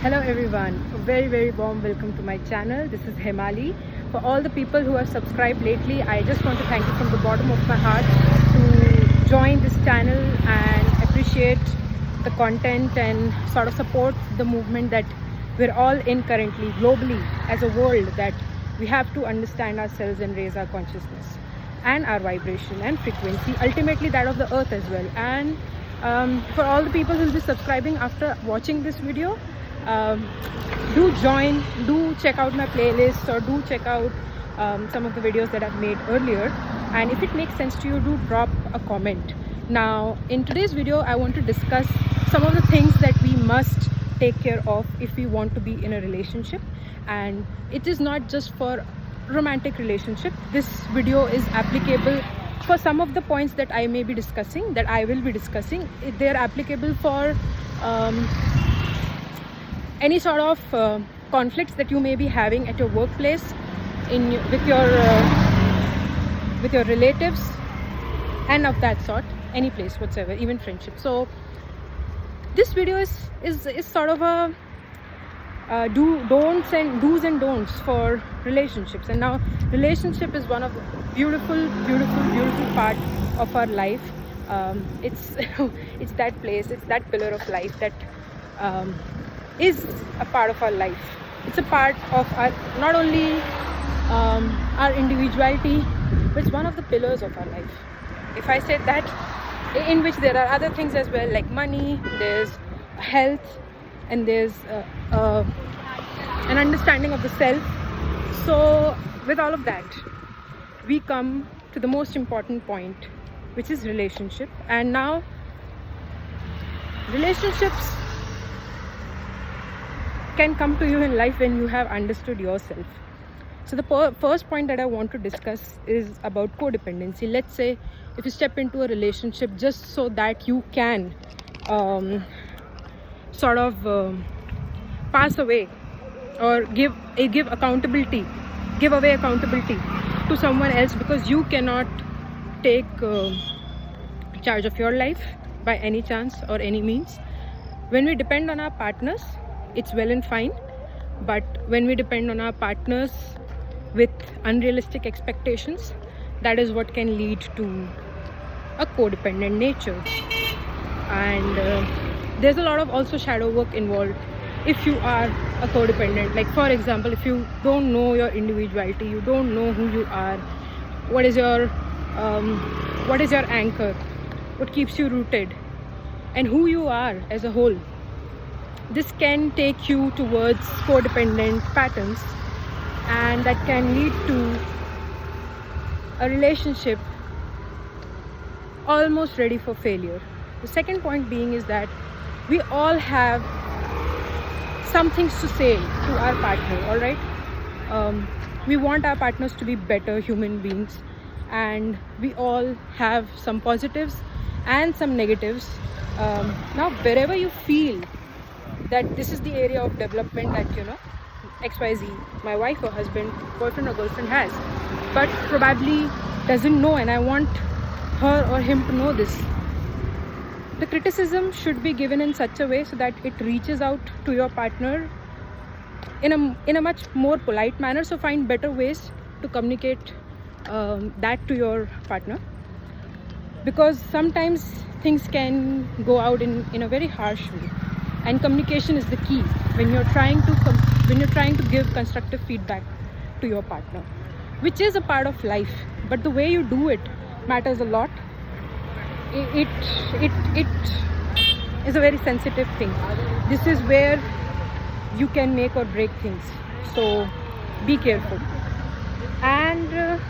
Hello everyone, a very warm welcome to my channel. This is Hemali. For all the people who have subscribed lately, I just want to thank you from the bottom of my heart to join this channel and appreciate the content and sort of support the movement that we're all in currently globally as a world, that we have to understand ourselves and raise our consciousness and our vibration and frequency, ultimately that of the earth as well. And for all the people who will be subscribing after watching this video, do join, do check out my playlist, or do check out some of the videos that I've made earlier, and if it makes sense to you, do drop a comment. Now in today's video I want to discuss some of the things that we must take care of if we want to be in a relationship, and it is not just for romantic relationship. This video is applicable for some of the points that I may be discussing, that I will be discussing. They are applicable for any sort of conflicts that you may be having at your workplace, with your relatives, and of that sort, any place whatsoever, even friendship. So this video is sort of a do's and don'ts for relationships. And now relationship is one of the beautiful part of our life. It's it's that place, it's that pillar of life that is a part of our life. It's a part of our, not only our individuality, but it's one of the pillars of our life. If I said that, in which there are other things as well, like money, there's health, and there's an understanding of the self. So with all of that, we come to the most important point, which is relationship. And now relationships can come to you in life when you have understood yourself. So the first point that I want to discuss is about codependency. Let's say if you step into a relationship just so that you can sort of pass away or give accountability, give away accountability to someone else, because you cannot take charge of your life by any chance or any means. When we depend on our partners, it's well and fine, but when we depend on our partners with unrealistic expectations, that is what can lead to a codependent nature. And there's a lot of also shadow work involved if you are a codependent. Like, for example, if you don't know your individuality, you don't know who you are, what is your anchor, what keeps you rooted, and who you are as a whole, this can take you towards codependent patterns, and that can lead to a relationship almost ready for failure. The second point being is that we all have some things to say to our partner, all right? We want our partners to be better human beings, and we all have some positives and some negatives. Now wherever you feel that this is the area of development that, you know, XYZ, my wife or husband, boyfriend or girlfriend has, but probably doesn't know, and I want her or him to know this. The criticism should be given in such a way so that it reaches out to your partner in a much more polite manner. So find better ways to communicate that to your partner, because sometimes things can go out in a very harsh way. And communication is the key when you're trying to give constructive feedback to your partner, which is a part of life, but the way you do it matters a lot. It is a very sensitive thing. This is where you can make or break things, so be careful. And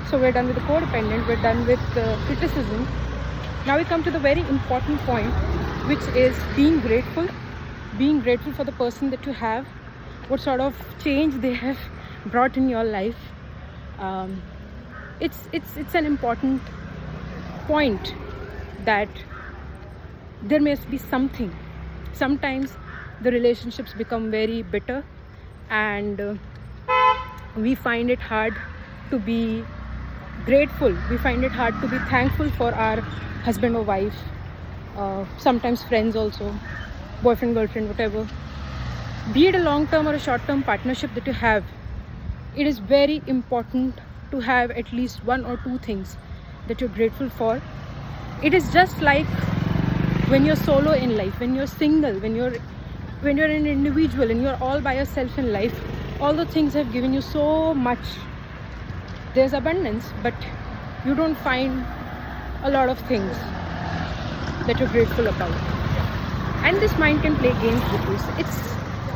so we're done with the codependent, we're done with criticism. Now we come to the very important point, which is being grateful for the person that you have, what sort of change they have brought in your life. It's an important point that there must be something. Sometimes the relationships become very bitter, and we find it hard to be grateful, we find it hard to be thankful for our husband or wife, sometimes friends also. boyfriend, girlfriend, whatever, be it a long-term or a short-term partnership that you have, it is very important to have at least one or two things that you're grateful for. It is just like when you're solo in life, when you're single, when you're an individual and you're all by yourself in life, all the things have given you so much. There's abundance, but you don't find a lot of things that you're grateful about. And this mind can play games with you.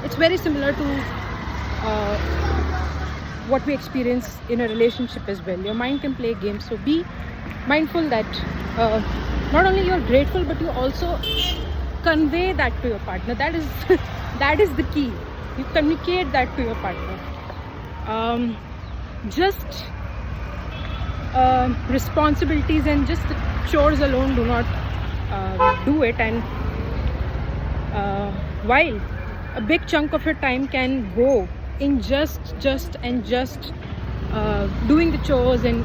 It's very similar to what we experience in a relationship as well. Your mind can play games, so be mindful that not only you're grateful, but you also convey that to your partner. That is that is the key. You communicate that to your partner. Just responsibilities and just the chores alone do not do it. And while a big chunk of your time can go in just doing the chores and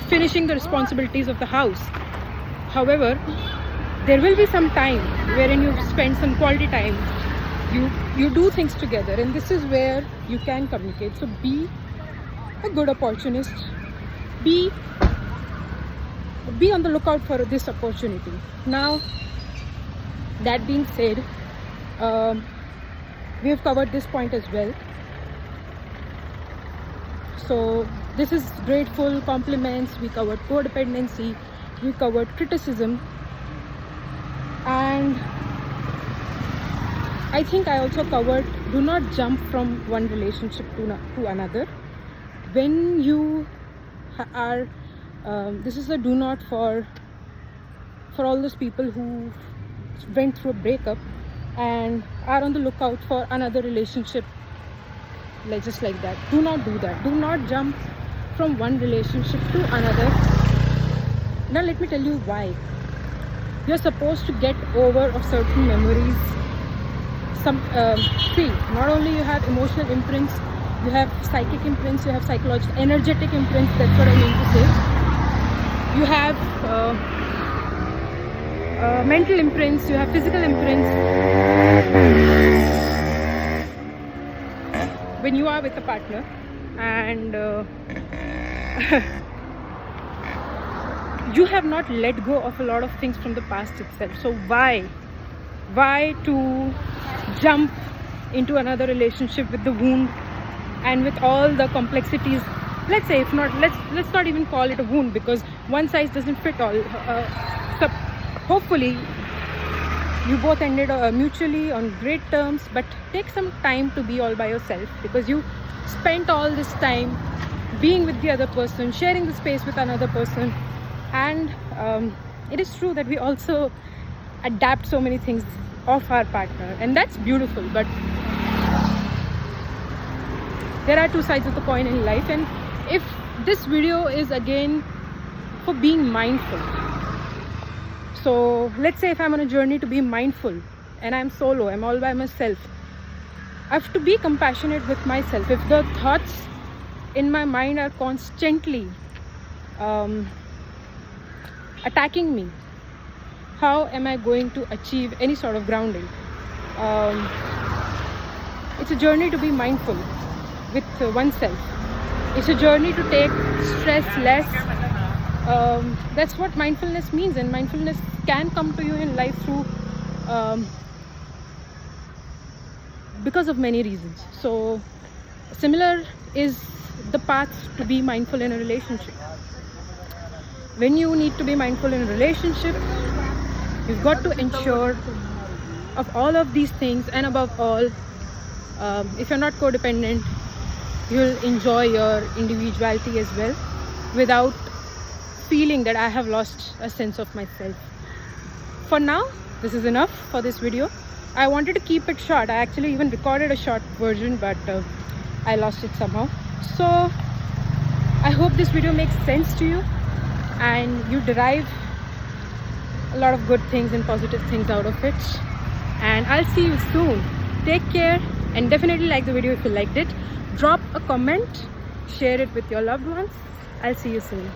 finishing the responsibilities of the house, however, there will be some time wherein you spend some quality time, you do things together, and this is where you can communicate. So be a good opportunist, be on the lookout for this opportunity. Now, that being said, we have covered this point as well. So this is grateful, compliments, we covered codependency, we covered criticism, and I think I also covered do not jump from one relationship to another. When you are this is a do not for all those people who went through a breakup and are on the lookout for another relationship, like just like that. Do not do that. Do not jump from one relationship to another. Now let me tell you why. You're supposed to get over of certain memories. See, not only you have emotional imprints, you have psychic imprints, you have psychological, energetic imprints. That's what I mean to say. You have mental imprints, you have physical imprints. When you are with a partner and you have not let go of a lot of things from the past itself. So why to jump into another relationship with the wound and with all the complexities? Let's say, if not, let's not even call it a wound, because one size doesn't fit all. So hopefully you both ended mutually on great terms, but take some time to be all by yourself, because you spent all this time being with the other person, sharing the space with another person. And it is true that we also adapt so many things of our partner, and that's beautiful. But there are two sides of the coin in life, and if this video is again for being mindful, so let's say if I'm on a journey to be mindful and I'm solo, I'm all by myself, I have to be compassionate with myself. If the thoughts in my mind are constantly attacking me, how am I going to achieve any sort of grounding? It's a journey to be mindful with oneself. It's a journey to take stress less. That's what mindfulness means, and mindfulness can come to you in life through because of many reasons. So similar is the path to be mindful in a relationship. When you need to be mindful in a relationship, you've got to ensure of all of these things, and above all, if you're not codependent, you'll enjoy your individuality as well, without feeling that I have lost a sense of myself. For now, this is enough for this video. I wanted to keep it short. I actually even recorded a short version, but I lost it somehow. So I hope this video makes sense to you and you derive a lot of good things and positive things out of it. And I'll see you soon. Take care, and definitely like the video if you liked it. Drop a comment, share it with your loved ones. I'll see you soon.